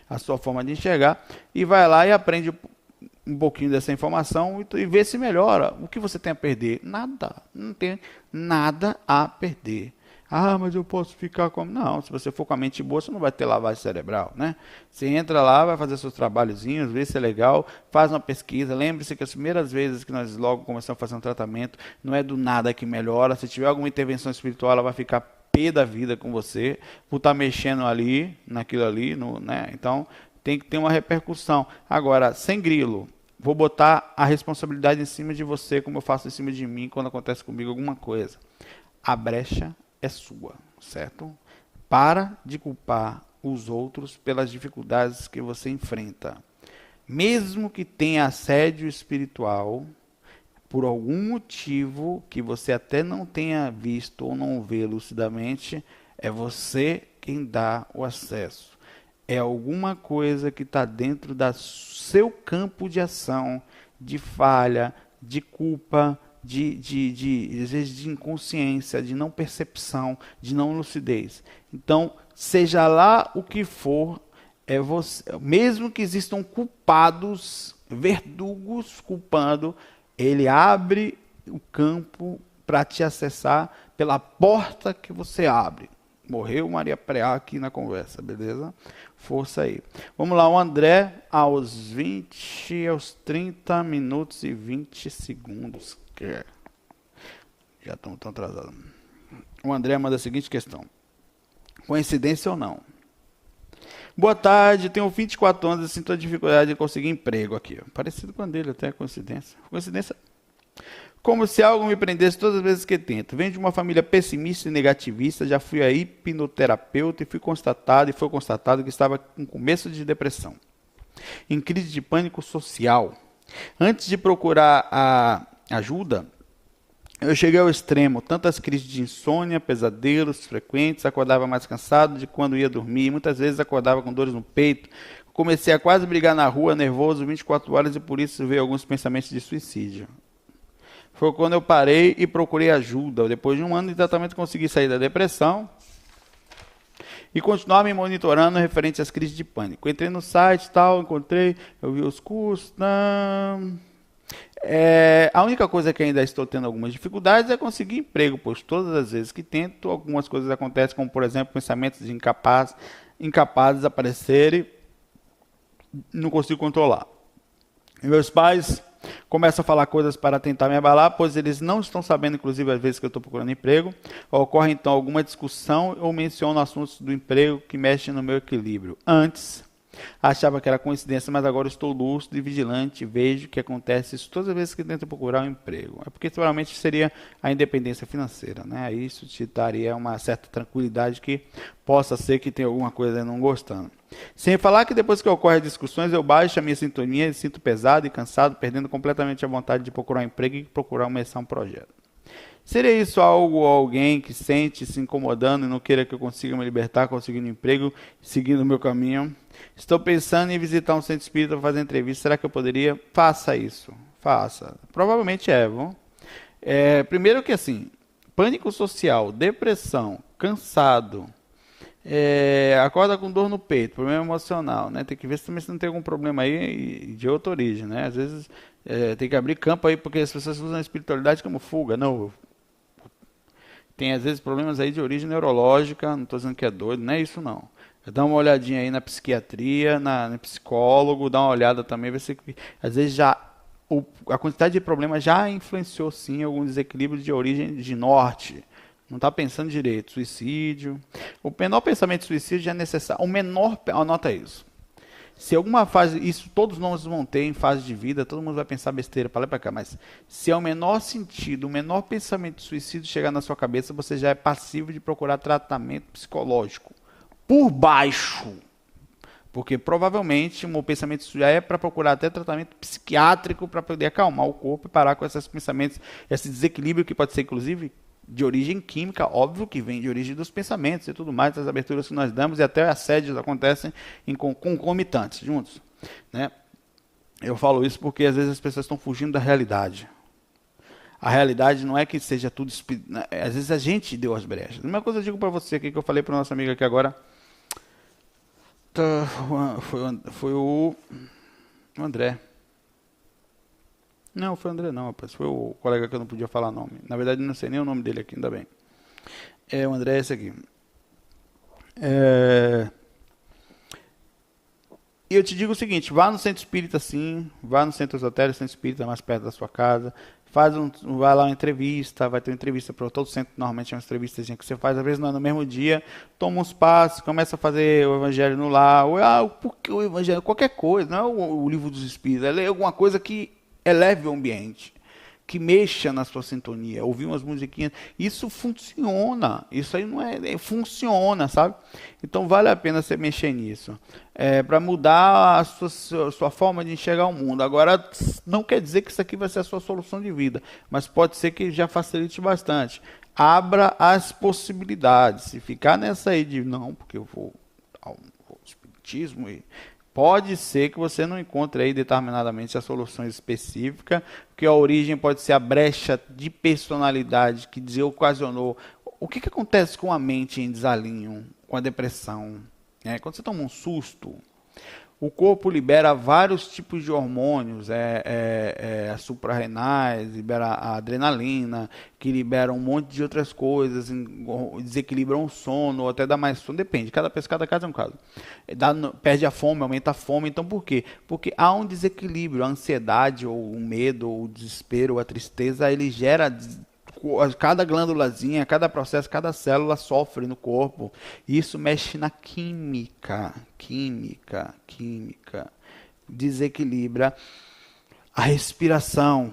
A sua forma de enxergar, e vai lá e aprende um pouquinho dessa informação e vê se melhora. O que você tem a perder? Nada, não tem nada a perder. Ah, mas eu posso ficar como... Não, se você for com a mente boa, você não vai ter lavagem cerebral, né? Você entra lá, vai fazer seus trabalhozinhos, vê se é legal, faz uma pesquisa. Lembre-se que as primeiras vezes que nós logo começamos a fazer um tratamento, não é do nada que melhora. Se tiver alguma intervenção espiritual, ela vai ficar pé da vida com você, por estar mexendo ali, naquilo ali, né? Então, tem que ter uma repercussão. Agora, sem grilo, vou botar a responsabilidade em cima de você, como eu faço em cima de mim quando acontece comigo alguma coisa. A brecha é sua, certo? Para de culpar os outros pelas dificuldades que você enfrenta. Mesmo que tenha assédio espiritual, por algum motivo que você até não tenha visto ou não vê lucidamente, é você quem dá o acesso. É alguma coisa que está dentro do seu campo de ação, de falha, de culpa, às vezes de inconsciência, de não percepção, de não lucidez. Então, seja lá o que for, é você, mesmo que existam culpados, verdugos culpando, ele abre o campo para te acessar pela porta que você abre. Morreu Maria Preá aqui na conversa, beleza? Força aí. Vamos lá, o André, aos 30 minutos e 20 segundos. Já estamos tão atrasados. O André manda a seguinte questão. Coincidência ou não? Boa tarde, tenho 24 anos e sinto a dificuldade de conseguir emprego aqui. Parecido com a dele, até coincidência. Coincidência. Como se algo me prendesse todas as vezes que tento. Venho de uma família pessimista e negativista, já fui a hipnoterapeuta e foi constatado que estava com começo de depressão. Em crise de pânico social. Antes de procurar a ajuda, eu cheguei ao extremo, tantas crises de insônia, pesadelos frequentes, acordava mais cansado de quando ia dormir, muitas vezes acordava com dores no peito. Comecei a quase brigar na rua, nervoso, 24 horas e por isso veio alguns pensamentos de suicídio. Foi quando eu parei e procurei ajuda. Depois de um ano de tratamento, consegui sair da depressão e continuar me monitorando referente às crises de pânico. Entrei no site e tal, eu vi os cursos. A única coisa que ainda estou tendo algumas dificuldades é conseguir emprego, pois todas as vezes que tento, algumas coisas acontecem, como por exemplo, pensamentos de incapazes aparecerem, não consigo controlar. E meus pais começam a falar coisas para tentar me abalar, pois eles não estão sabendo, inclusive, às vezes que eu estou procurando emprego. Ocorre, então, alguma discussão ou menciono assuntos do emprego que mexem no meu equilíbrio. Antes, achava que era coincidência, mas agora estou lúcido e vigilante e vejo que acontece isso todas as vezes que tento procurar um emprego. É porque, provavelmente, seria a independência financeira, né? Isso te daria uma certa tranquilidade que possa ser que tenha alguma coisa não gostando. Sem falar que depois que ocorrem discussões, eu baixo a minha sintonia e sinto pesado e cansado, perdendo completamente a vontade de procurar um emprego e procurar começar um projeto. Seria isso algo ou alguém que sente se incomodando e não queira que eu consiga me libertar, conseguindo um emprego, seguindo o meu caminho? Estou pensando em visitar um centro espírita para fazer entrevista. Será que eu poderia? Faça isso. Faça. Provavelmente viu? Primeiro que assim, pânico social, depressão, cansado, acorda com dor no peito, problema emocional, né? Tem que ver se também não tem algum problema aí de outra origem, né? Às vezes tem que abrir campo aí, porque as pessoas usam a espiritualidade como fuga. Não, tem às vezes problemas aí de origem neurológica, não estou dizendo que é doido, não é isso não. Dá uma olhadinha aí na psiquiatria, no psicólogo, dá uma olhada também, ver se às vezes a quantidade de problemas já influenciou sim algum desequilíbrio de origem de norte. Não está pensando direito. Suicídio. O menor pensamento de suicídio já é necessário. Anota isso. Se alguma fase, isso todos nós vamos ter em fase de vida, todo mundo vai pensar besteira para lá e para cá, mas se é o menor sentido, o menor pensamento de suicídio chegar na sua cabeça, você já é passivo de procurar tratamento psicológico. Por baixo. Porque provavelmente o pensamento já é para procurar até tratamento psiquiátrico para poder acalmar o corpo e parar com esses pensamentos, esse desequilíbrio que pode ser inclusive de origem química, óbvio que vem de origem dos pensamentos e tudo mais, das aberturas que nós damos e até assédios acontecem em concomitantes, juntos. Né? Eu falo isso porque às vezes as pessoas estão fugindo da realidade. A realidade não é que seja tudo... Às vezes a gente deu as brechas. A mesma coisa eu digo para você aqui, que eu falei para nossa amiga aqui agora. Foi o André. Não, foi o André não, rapaz. Foi o colega que eu não podia falar nome. Na verdade, não sei nem o nome dele aqui, ainda bem. O André é esse aqui. E eu te digo o seguinte, vá no centro espírita sim, vá no centro esotérico, centro espírita mais perto da sua casa, vai lá uma entrevista, vai ter uma entrevista para todo centro, normalmente é uma entrevista que você faz, às vezes não é no mesmo dia, toma uns passos, começa a fazer o evangelho no lar, porque o evangelho, qualquer coisa, não é o livro dos espíritos, é ler alguma coisa que eleve o ambiente, que mexa na sua sintonia, ouvir umas musiquinhas, isso funciona, isso aí não funciona, sabe? Então vale a pena você mexer nisso, para mudar a sua forma de enxergar o mundo. Agora, não quer dizer que isso aqui vai ser a sua solução de vida, mas pode ser que já facilite bastante. Abra as possibilidades, se ficar nessa aí de, não, porque eu vou ao espiritismo e... Pode ser que você não encontre aí determinadamente as soluções específicas, que a origem pode ser a brecha de personalidade que ocasionou. O que acontece com a mente em desalinho, com a depressão? Quando você toma um susto, O corpo libera vários tipos de hormônios, as suprarrenais, libera a adrenalina, que libera um monte de outras coisas, desequilibram o sono, ou até dá mais sono, depende, cada caso é um caso. Perde a fome, aumenta a fome, então por quê? Porque há um desequilíbrio, a ansiedade, ou o medo, ou o desespero, ou a tristeza, ele gera... Cada glândulazinha, cada processo, cada célula sofre no corpo. Isso mexe na química. Desequilibra a respiração.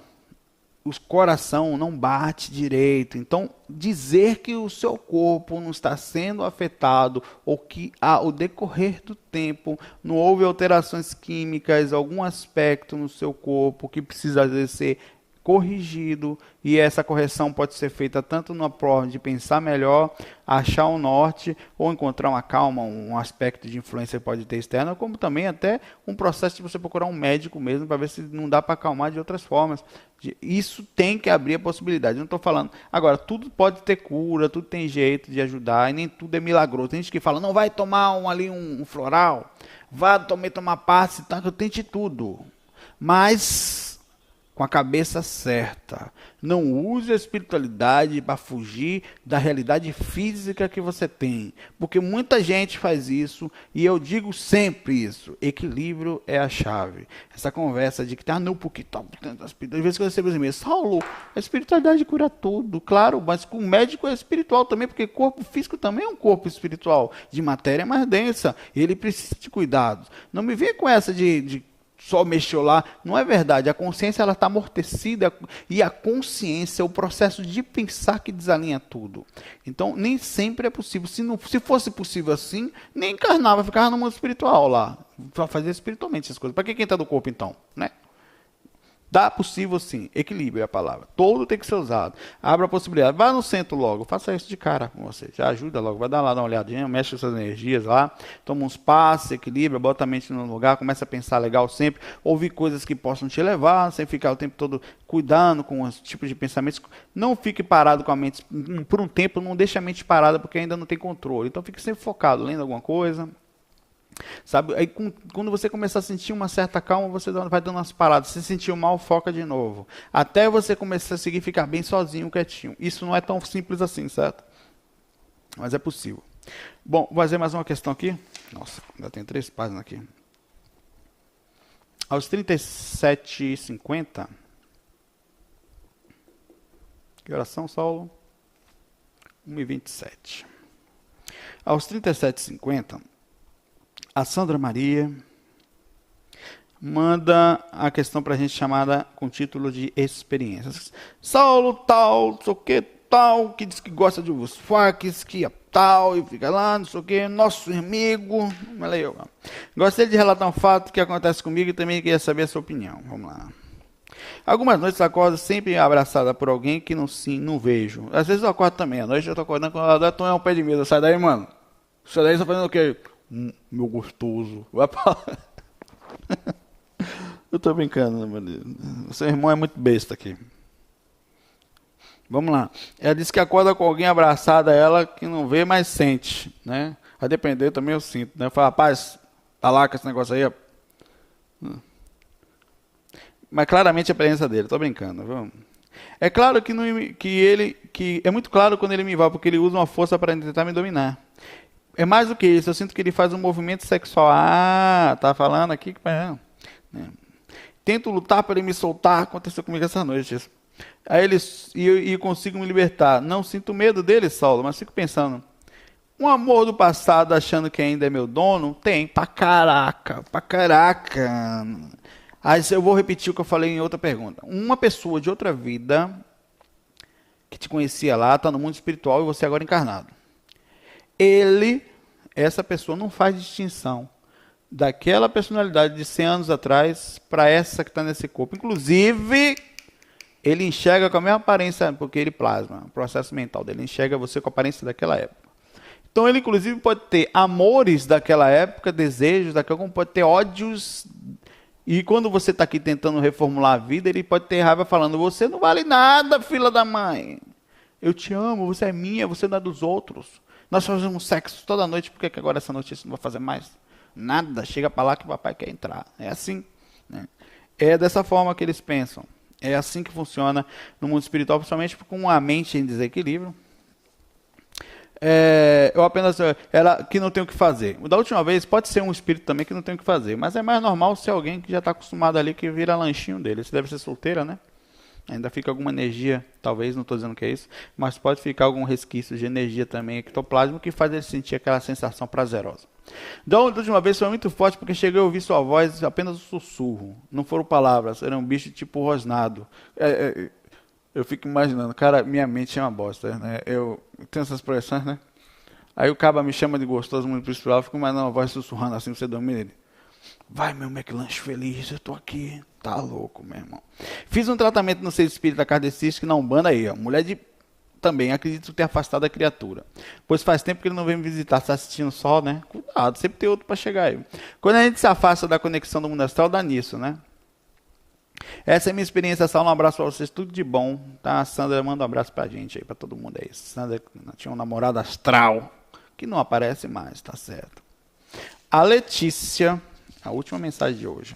O coração não bate direito. Então, dizer que o seu corpo não está sendo afetado ou que ao decorrer do tempo não houve alterações químicas, algum aspecto no seu corpo que precisa às vezes ser corrigido, e essa correção pode ser feita tanto na prova de pensar melhor, achar um norte, ou encontrar uma calma, um aspecto de influência que pode ter externa, como também até um processo de você procurar um médico mesmo, para ver se não dá para acalmar de outras formas. Isso tem que abrir a possibilidade. Eu não estou falando... Agora, tudo pode ter cura, tudo tem jeito de ajudar, e nem tudo é milagroso. Tem gente que fala, não, vai tomar um floral, vai tomar passe, tá? Eu tente tudo. Mas... com a cabeça certa. Não use a espiritualidade para fugir da realidade física que você tem. Porque muita gente faz isso, e eu digo sempre isso. Equilíbrio é a chave. Essa conversa de que não, porque tá botando a espiritualidade. Às vezes que eu recebo os e-mails, Saulo, a espiritualidade cura tudo. Claro, mas o médico é espiritual também, porque corpo físico também é um corpo espiritual, de matéria mais densa. Ele precisa de cuidados. Não me venha com essa de só mexeu lá, não é verdade. A consciência ela está amortecida, e a consciência é o processo de pensar que desalinha tudo. Então, nem sempre é possível. Se fosse possível assim, nem encarnava, ficava no mundo espiritual lá, para fazer espiritualmente essas coisas. Para que entra do corpo então, né? Dá possível sim, equilíbrio é a palavra. Todo tem que ser usado. Abra a possibilidade. Vá no centro logo, faça isso de cara com você. Já ajuda logo, vai dar lá, dá uma olhadinha, mexe com suas energias lá, toma uns passos, equilibra, bota a mente no lugar, começa a pensar legal sempre, ouvir coisas que possam te levar, sem ficar o tempo todo cuidando com os tipos de pensamentos. Não fique parado com a mente por um tempo, não deixe a mente parada porque ainda não tem controle. Então fique sempre focado, lendo alguma coisa. Sabe, aí quando você começar a sentir uma certa calma, você vai dando umas paradas. Se sentiu mal, foca de novo. Até você começar a seguir, ficar bem sozinho, quietinho. Isso não é tão simples assim, certo? Mas é possível. Bom, vou fazer mais uma questão aqui. Nossa, ainda tem 3 páginas aqui. Aos 37h50. Que oração, Saulo? 1h27. Aos 37h50. A Sandra Maria manda a questão para a gente chamada com título de experiências. Saulo tal, não sei o que tal, que diz que gosta de os faques, que é tal, e fica lá, não sei o que, nosso amigo. Gostaria de relatar um fato que acontece comigo e também queria saber a sua opinião. Vamos lá. Algumas noites eu acordo sempre abraçada por alguém que não vejo. Às vezes eu acordo também, à noite eu tô acordando quando ela dá um pé de mesa. Sai daí, mano. Sai daí, você tá fazendo o quê? Meu gostoso. Vai pra lá. Eu tô brincando, meu Deus. Seu irmão é muito besta aqui. Vamos lá. Ela disse que acorda com alguém abraçada a ela que não vê, mas sente, né? A depender também eu sinto, né? Fala, rapaz, tá lá com esse negócio aí, ó. Mas claramente é a presença dele, tô brincando, viu? É claro que é muito claro quando ele me vai, porque ele usa uma força para tentar me dominar. É mais do que isso, eu sinto que ele faz um movimento sexual. Ah, tá falando aqui que... Tento lutar para ele me soltar, aconteceu comigo essa noite isso. Aí eu consigo me libertar. Não sinto medo dele, Saulo, mas fico pensando, um amor do passado achando que ainda é meu dono? Tem, pra caraca. Aí eu vou repetir o que eu falei em outra pergunta. Uma pessoa de outra vida, que te conhecia lá, está no mundo espiritual e você agora encarnado. Essa pessoa não faz distinção daquela personalidade de 100 anos atrás para essa que está nesse corpo. Inclusive, ele enxerga com a mesma aparência, porque ele plasma, o processo mental dele enxerga você com a aparência daquela época. Então, ele inclusive pode ter amores daquela época, desejos daquela, como pode ter ódios. E quando você está aqui tentando reformular a vida, ele pode ter raiva falando, você não vale nada, filha da mãe. Eu te amo, você é minha, você não é dos outros. Nós fazemos sexo toda noite, por que agora essa noite você não vai fazer mais? Nada, chega para lá que o papai quer entrar. É assim, né? É dessa forma que eles pensam. É assim que funciona no mundo espiritual, principalmente com a mente em desequilíbrio. Eu apenas ela que não tem o que fazer. Da última vez pode ser um espírito também que não tem o que fazer, mas é mais normal ser alguém que já está acostumado ali, que vira lanchinho dele. Você deve ser solteira, né? Ainda fica alguma energia, talvez, não estou dizendo que é isso, mas pode ficar algum resquício de energia também ectoplasma que faz ele sentir aquela sensação prazerosa. Da última vez foi muito forte porque cheguei a ouvir sua voz apenas um sussurro. Não foram palavras, era um bicho tipo rosnado. Eu fico imaginando, cara, minha mente é uma bosta, né? Eu tenho essas projeções, né? Aí o cara me chama de gostoso, muito espiritual, eu fico imaginando uma voz sussurrando assim, você dormir nele. Vai, meu McLanche feliz, eu tô aqui. Tá louco, meu irmão. Fiz um tratamento no centro espírita kardecista na Umbanda aí, ó. Mulher de... Também, acredito ter afastado a criatura. Pois faz tempo que ele não vem me visitar, está assistindo só, né? Cuidado, sempre tem outro para chegar aí. Quando a gente se afasta da conexão do mundo astral, dá nisso, né? Essa é a minha experiência, Saulo. Um abraço para vocês, tudo de bom. Tá? A Sandra manda um abraço pra gente aí, pra todo mundo aí. Sandra tinha um namorado astral, que não aparece mais, tá certo. A Letícia, a última mensagem de hoje,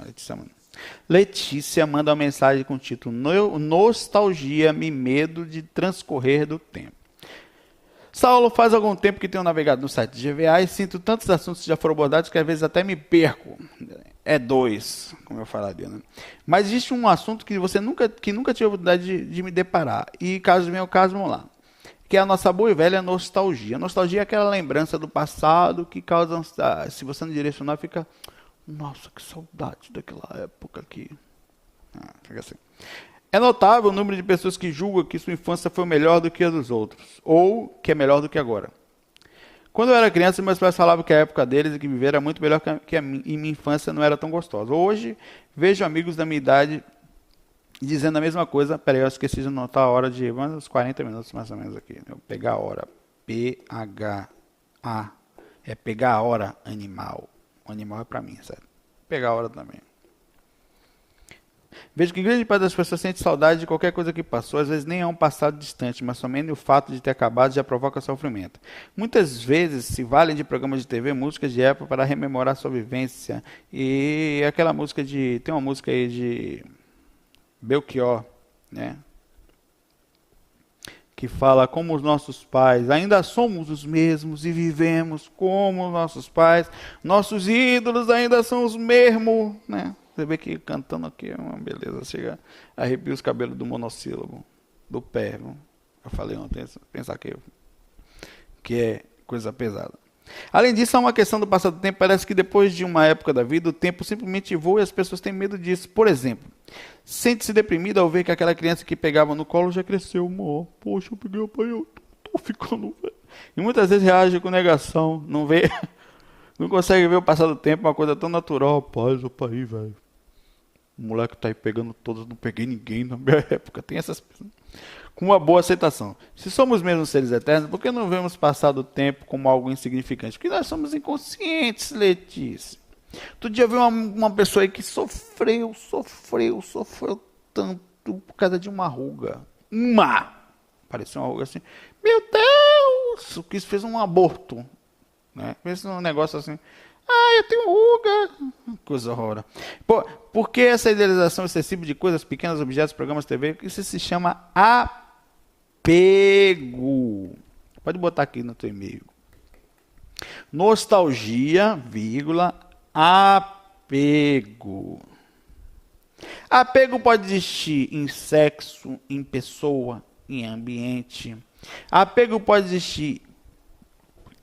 Letícia manda uma mensagem com o título Nostalgia, me medo de transcorrer do tempo. Saulo, faz algum tempo que tenho navegado no site de GVA e sinto tantos assuntos que já foram abordados que às vezes até me perco. É dois, como eu falaria, né? Mas existe um assunto que você nunca tive a oportunidade de me deparar. E caso venha o caso, vamos lá. Que é a nossa boa e velha nostalgia. A nostalgia é aquela lembrança do passado que causa, se você não direcionar, fica... Nossa, que saudade daquela época aqui. Fica assim. É notável o número de pessoas que julgam que sua infância foi melhor do que a dos outros, ou que é melhor do que agora. Quando eu era criança, meus pais falavam que a época deles e que viver era muito melhor que a minha, e minha infância não era tão gostosa. Hoje, vejo amigos da minha idade dizendo a mesma coisa. Peraí, eu esqueci de anotar a hora de... uns 40 minutos mais ou menos aqui. Eu vou pegar a hora. P-H-A. É pegar a hora, animal. O animal é para mim, certo? Pegar a hora também. Vejo que grande parte das pessoas sente saudade de qualquer coisa que passou, às vezes nem é um passado distante, mas somente o fato de ter acabado já provoca sofrimento. Muitas vezes se valem de programas de TV, músicas de época para rememorar sua vivência. E aquela música de... Tem uma música aí de Belchior, né? Que fala como os nossos pais, ainda somos os mesmos e vivemos como os nossos pais, nossos ídolos ainda são os mesmos, né? Você vê que cantando aqui é uma beleza, chega, arrepia os cabelos do monossílabo, do pé, viu? Eu falei ontem, pensar que é coisa pesada. Além disso, há uma questão do passar do tempo, parece que depois de uma época da vida, o tempo simplesmente voa e as pessoas têm medo disso. Por exemplo, sente-se deprimida ao ver que aquela criança que pegava no colo já cresceu, amor. Poxa, eu peguei o pai, eu tô ficando velho. E muitas vezes reage com negação, não vê, não consegue ver o passar do tempo, uma coisa tão natural. Rapaz, opa aí, velho. O moleque tá aí pegando todas, não peguei ninguém na minha época. Tem essas pessoas. Com uma boa aceitação. Se somos mesmo seres eternos, por que não vemos passar do tempo como algo insignificante? Porque nós somos inconscientes, Letícia. Outro dia eu vi uma pessoa aí que sofreu tanto por causa de uma ruga. Parecia uma ruga assim. Meu Deus! O que fez um aborto. Né? Fez um negócio assim. Eu tenho ruga. Coisa horrorosa. Por que essa idealização excessiva de coisas pequenas, objetos, programas de TV? Isso se chama apego. Pode botar aqui no teu e-mail. Nostalgia, vírgula, apego. Apego pode existir em sexo, em pessoa, em ambiente. Apego pode existir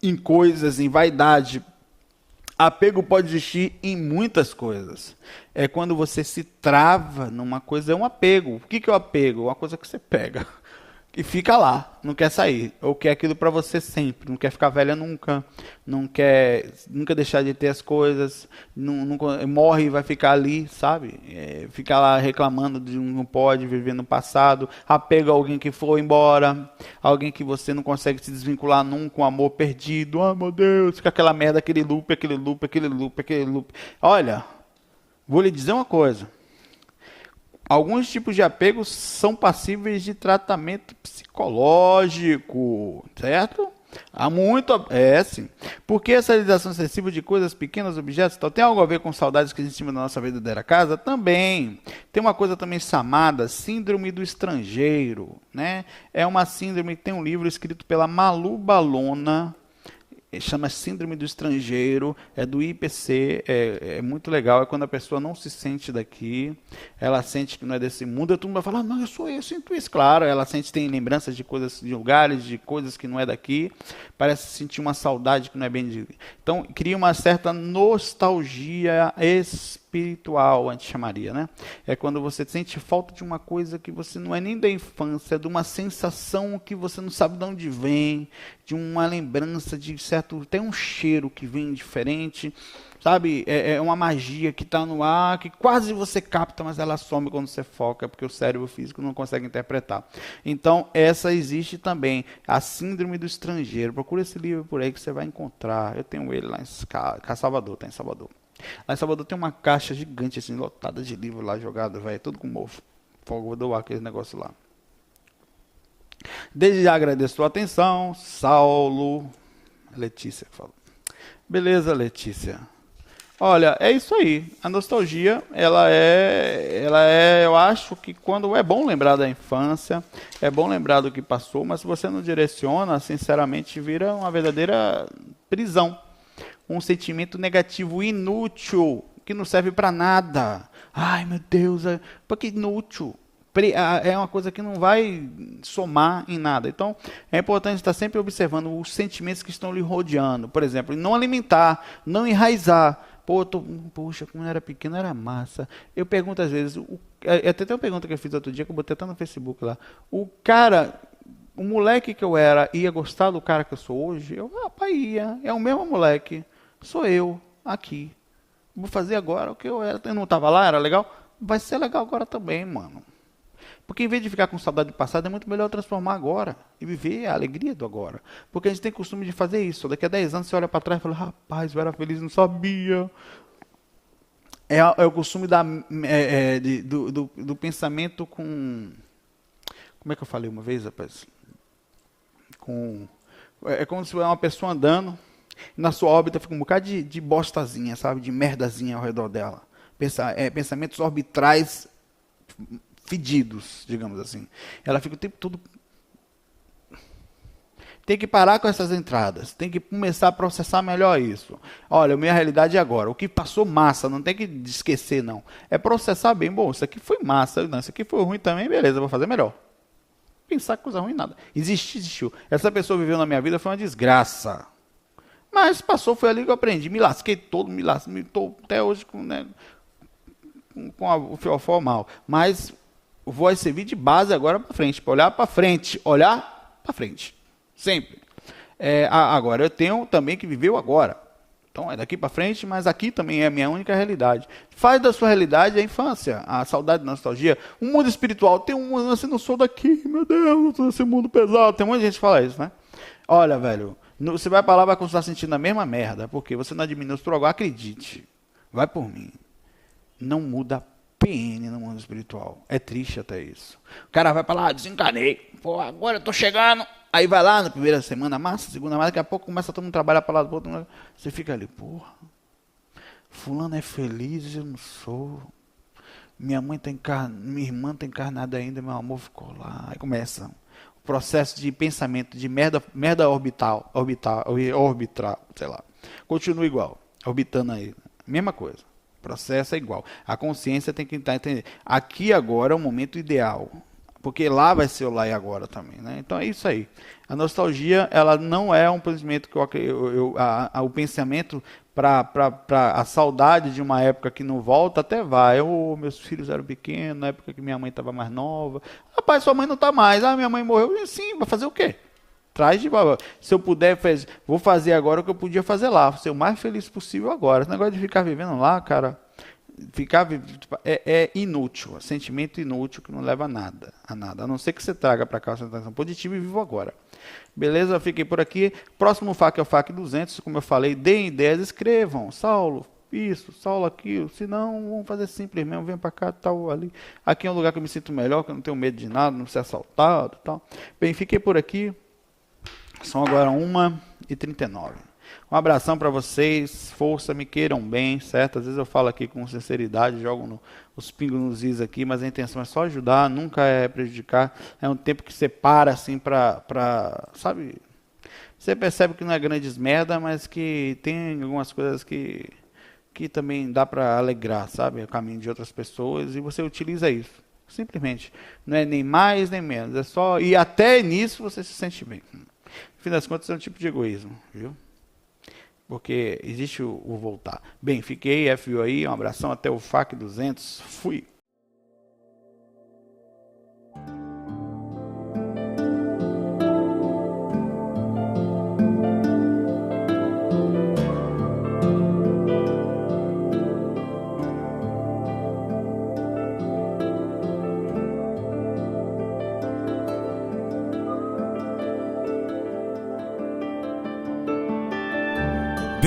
em coisas, em vaidade. Apego pode existir em muitas coisas. É quando você se trava numa coisa, é um apego. O que é o apego? Uma coisa que você pega e fica lá, não quer sair. Ou quer aquilo para você sempre, não quer ficar velha nunca, não quer nunca deixar de ter as coisas, morre e vai ficar ali, sabe? Ficar lá reclamando de não pode viver no passado. Apego a alguém que foi embora, alguém que você não consegue se desvincular nunca, um amor perdido. Meu Deus, fica aquela merda, aquele loop. Olha, vou lhe dizer uma coisa. Alguns tipos de apegos são passíveis de tratamento psicológico, certo? Há muito, sim. Porque essa realização excessiva de coisas pequenas, objetos, tal, tem algo a ver com saudades que a gente tinha da nossa verdadeira casa? Também. Tem uma coisa também chamada Síndrome do Estrangeiro, né? É uma síndrome, tem um livro escrito pela Malu Balona, chama Síndrome do Estrangeiro, é do IPC, é muito legal, é quando a pessoa não se sente daqui, ela sente que não é desse mundo, e todo mundo vai falar, não, eu sinto isso, claro, ela sente, tem lembranças de coisas, de lugares, de coisas que não é daqui, parece sentir uma saudade que não é bem de... Então, cria uma certa nostalgia espiritual, a gente chamaria, né? É quando você sente falta de uma coisa que você não é nem da infância, é de uma sensação que você não sabe de onde vem, de uma lembrança de certo, tem um cheiro que vem diferente, sabe? É uma magia que está no ar, que quase você capta, mas ela some quando você foca, porque o cérebro físico não consegue interpretar. Então, essa existe também, a Síndrome do Estrangeiro. Procura esse livro por aí que você vai encontrar. Eu tenho ele lá em Salvador, tá em Salvador. Lá em Salvador tem uma caixa gigante, assim, lotada de livro lá jogado, velho, tudo com mofo. Vou doar aquele negócio lá. Desde já agradeço a sua atenção, Saulo. Letícia falou. Beleza, Letícia. Olha, é isso aí. A nostalgia, ela é, eu acho que quando é bom lembrar da infância, é bom lembrar do que passou, mas se você não direciona, sinceramente, vira uma verdadeira prisão. Um sentimento negativo inútil, que não serve para nada. Ai, meu Deus, porque inútil. É uma coisa que não vai somar em nada. Então, é importante estar sempre observando os sentimentos que estão lhe rodeando. Por exemplo, não alimentar, não enraizar. Poxa, quando eu era pequeno era massa. Eu pergunto às vezes, até tem uma pergunta que eu fiz outro dia, que eu botei até no Facebook lá. O moleque que eu era, ia gostar do cara que eu sou hoje? Rapaz, ia. É o mesmo moleque. Sou eu, aqui. Vou fazer agora o que eu era. Eu não estava lá, era legal? Vai ser legal agora também, mano. Porque em vez de ficar com saudade do passado, é muito melhor transformar agora e viver a alegria do agora. Porque a gente tem costume de fazer isso. Daqui a 10 anos você olha para trás e fala, rapaz, eu era feliz, não sabia. É o costume do pensamento com... Como é que eu falei uma vez, rapaz? É como se uma pessoa andando, e na sua órbita fica um bocado de bostazinha, sabe? De merdazinha ao redor dela. Pensamentos orbitrais fedidos, digamos assim. Ela fica o tempo todo... Tem que parar com essas entradas. Tem que começar a processar melhor isso. Olha, a minha realidade é agora. O que passou, massa. Não tem que esquecer, não. É processar bem. Bom, isso aqui foi massa. Não, isso aqui foi ruim também. Beleza, vou fazer melhor. Pensar coisa ruim, nada. Existiu. Essa pessoa viveu na minha vida, foi uma desgraça. Mas passou, foi ali que eu aprendi. Me lasquei todo, estou até hoje com o fiofó mal. Mas vou servir de base agora para frente, para olhar para frente. Olhar para frente. Sempre. Agora, eu tenho também que viver o agora. Então, é daqui para frente, mas aqui também é a minha única realidade. Faz da sua realidade a infância, a saudade, a nostalgia. O mundo espiritual tem assim, não sou daqui, meu Deus, esse mundo pesado. Tem muita gente que fala isso, né? Olha, velho, você vai para lá, vai continuar sentindo a mesma merda, porque você não administrou agora, acredite. Vai por mim. Não muda PN no mundo espiritual. É triste até isso. O cara vai para lá, desencanei. Pô, agora eu tô chegando. Aí vai lá na primeira semana, massa, segunda massa, daqui a pouco começa todo mundo a trabalhar para lá do outro. Você fica ali, porra, fulano é feliz, eu não sou. Minha mãe tá encarnada, minha irmã tá encarnada ainda, meu amor ficou lá. Aí começa o processo de pensamento, de merda orbital, sei lá. Continua igual, orbitando aí. Mesma coisa. O processo é igual. A consciência tem que estar entendendo. Aqui agora é o momento ideal. Porque lá vai ser o lá e agora também, né? Então é isso aí. A nostalgia, ela não é um pensamento que o pensamento para a saudade de uma época que não volta, até vai. Meus filhos eram pequenos, na época que minha mãe estava mais nova. Rapaz, sua mãe não está mais. Minha mãe morreu. Sim, vai fazer o quê? Traz de volta. Se eu puder, vou fazer agora o que eu podia fazer lá. Ser o mais feliz possível agora. Esse negócio de ficar vivendo lá, cara... é inútil, é sentimento inútil que não leva a nada, a não ser que você traga para cá a sensação positiva e viva agora. Beleza? Fiquei por aqui. Próximo FAQ é o FAQ 200, como eu falei, deem ideias, escrevam. Saulo, isso, Saulo aquilo, se não, vamos fazer simples mesmo, vem para cá, tal, ali. Aqui é um lugar que eu me sinto melhor, que eu não tenho medo de nada, não ser assaltado, tal. Bem, fiquei por aqui. São agora 1h39. Um abração para vocês, força, me queiram bem, certo? Às vezes eu falo aqui com sinceridade, jogo os pingos nos is aqui, mas a intenção é só ajudar, nunca é prejudicar. É um tempo que você para assim sabe? Você percebe que não é grandes merda, mas que tem algumas coisas que também dá para alegrar, sabe? O caminho de outras pessoas e você utiliza isso. Simplesmente. Não é nem mais nem menos. É só. E até nisso você se sente bem. No fim das contas é um tipo de egoísmo, viu? Porque existe o voltar. Bem, fiquei, FU aí, um abração, até o FAC 200, fui!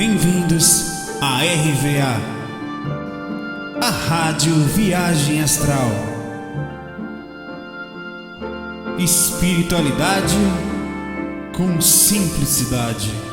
Bem-vindos à RVA, a Rádio Viagem Astral. Espiritualidade com simplicidade.